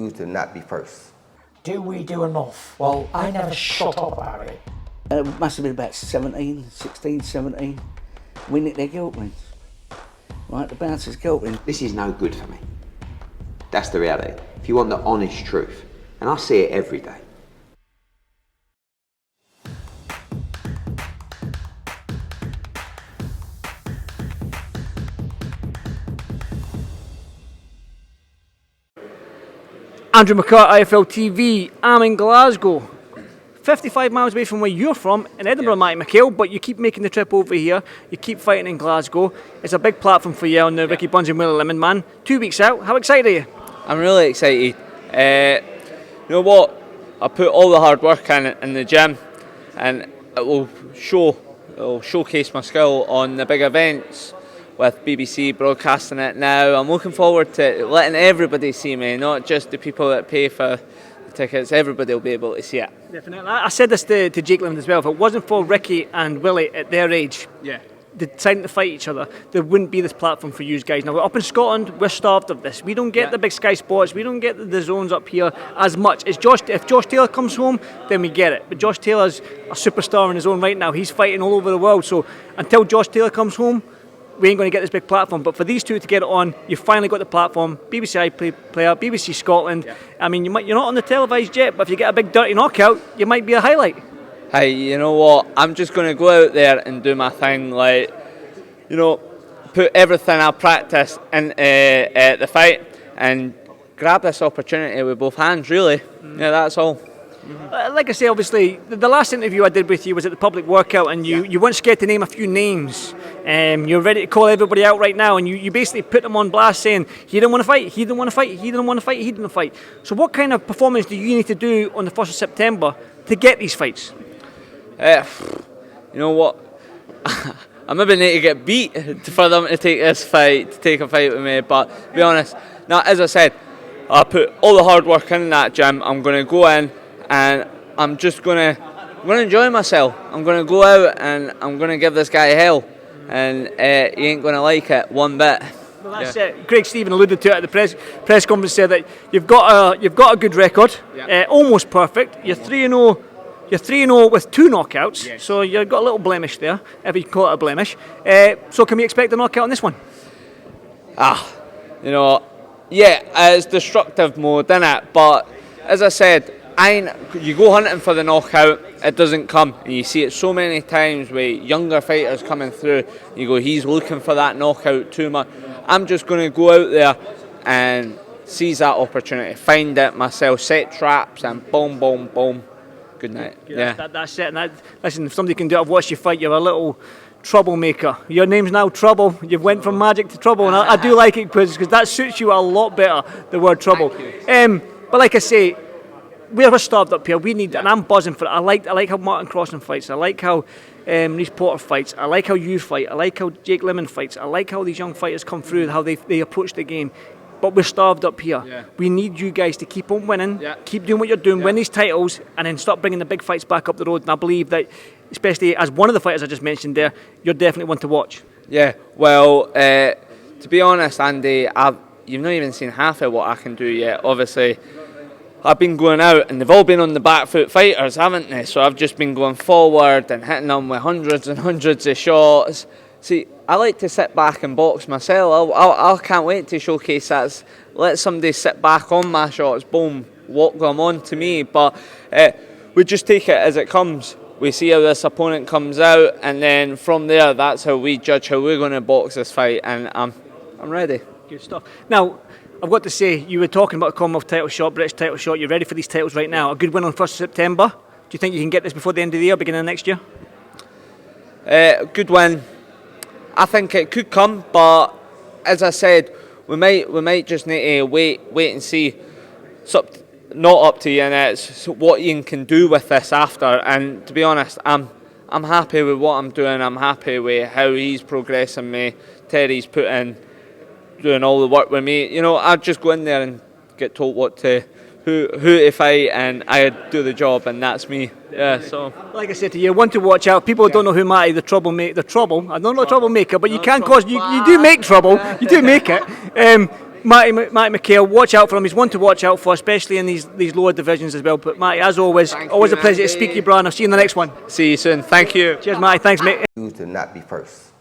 continue to not be first. Do we do enough? Well, I never shut up about it. It must have been about 16, 17. We nicked their gilt rings. Right, the bouncer's gilt ring. This is no good for me. That's the reality. If you want the honest truth, and I see it every day. Andrew McCart, IFL TV. I'm in Glasgow, 55 miles away from where you're from, in Edinburgh, Matty McHALE, but you keep making the trip over here, you keep fighting in Glasgow. It's a big platform for you on the Ricky Bunge and Willie Limond, man. 2 weeks out, how excited are you? I'm really excited. You know what? I put all the hard work in the gym, and it will showcase my skill on the big events with BBC broadcasting it now. I'm looking forward to letting everybody see me, not just the people that pay for the tickets. Everybody will be able to see it. Definitely. I said this to Jake Limond as well. If it wasn't for Ricky and Willie at their age, deciding to fight each other, there wouldn't be this platform for you guys. Now, up in Scotland, we're starved of this. We don't get the big Sky Sports, we don't get the zones up here as much. If Josh Taylor comes home, then we get it. But Josh Taylor's a superstar in his own right now. He's fighting all over the world. So until Josh Taylor comes home, we ain't going to get this big platform. But for these two to get it on, you've finally got the platform. BBC iPlayer, BBC Scotland. Yeah. I mean, you're not on the televised yet, but if you get a big dirty knockout, you might be a highlight. Hey, you know what? I'm just going to go out there and do my thing. Like, you know, put everything I practice in at the fight and grab this opportunity with both hands, really. Yeah, that's all. Like I say, obviously, the last interview I did with you was at the public workout, and you weren't scared to name a few names. You're ready to call everybody out right now, and you basically put them on blast saying, he didn't want to fight, he didn't want to fight, he didn't want to fight, he didn't fight. So what kind of performance do you need to do on the 1st of September to get these fights? You know what? I maybe need to get beat for them to take this fight, to take a fight with me, but to be honest, now, as I said, I put all the hard work in that gym. I'm going to go in and I'm just going to enjoy myself. I'm going to go out and I'm going to give this guy hell, and he ain't going to like it one bit. Well, that's it. Craig Stephen alluded to it at the press conference, said that you've got a good record, almost perfect. You're 3-0. You're 3-0 with 2 knockouts, so you've got a little blemish there, if you can call it a blemish. So can we expect a knockout on this one? You know, it's destructive mode, isn't it? But as I said, you go hunting for the knockout, it doesn't come. And you see it so many times with younger fighters coming through. You go, he's looking for that knockout too much. I'm just going to go out there and seize that opportunity, find it myself, set traps, and boom, boom, boom. Good night. That's it. And listen, if somebody can do it, I've watched you fight. You're a little troublemaker. Your name's now Trouble. You've went from magic to trouble, and I do like it because that suits you a lot better, the word trouble. But like I say, we're starved up here. We need, and I'm buzzing for it. I like how Martin Crossan fights. I like how Reece Porter fights. I like how you fight. I like how Jake Limond fights. I like how these young fighters come through, how they approach the game. But we're starved up here. We need you guys to keep on winning, keep doing what you're doing, win these titles, and then stop bringing the big fights back up the road. And I believe that, especially as one of the fighters I just mentioned there, you're definitely one to watch. Yeah, well, to be honest, Andy, you've not even seen half of what I can do yet. Obviously, I've been going out, and they've all been on the back foot fighters, haven't they? So I've just been going forward and hitting them with hundreds and hundreds of shots. See, I like to sit back and box myself. I can't wait to showcase that. Let somebody sit back on my shots, boom, walk them on to me. But we just take it as it comes. We see how this opponent comes out, and then from there, that's how we judge how we're going to box this fight. And I'm ready. Good stuff. Now, I've got to say, you were talking about a Commonwealth title shot, British title shot. You're ready for these titles right now. A good win on 1st of September. Do you think you can get this before the end of the year, beginning of next year? Good win. I think it could come, but as I said, we might just need to wait and see. It's not up to you, and it's what Ian can do with this after. And to be honest, I'm happy with what I'm doing. I'm happy with how he's progressing me. Terry's doing all the work with me. You know, I just go in there and get told who to fight, and I do the job, and that's me. Yeah, so like I said to you, one to watch out. People don't know who Matty, the trouble. I don't know the troublemaker, but you can cause you do make trouble. You do make it. Matty McHALE, watch out for him. He's one to watch out for, especially in these lower divisions as well. But Matty, as always, always a pleasure to speak to you, Brian. I'll see you in the next one. See you soon. Thank you. Cheers, Matty. Thanks, mate. To not be first.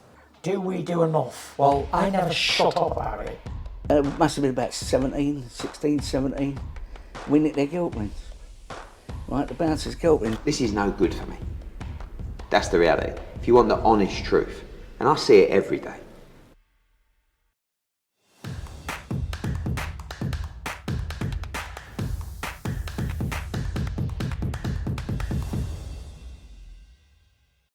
Do we do enough? Well, I never shut up about it. It must have been about 16, 17. We nicked their guilt rings. Right, the bouncers guilt rings. This is no good for me. That's the reality. If you want the honest truth, and I see it every day.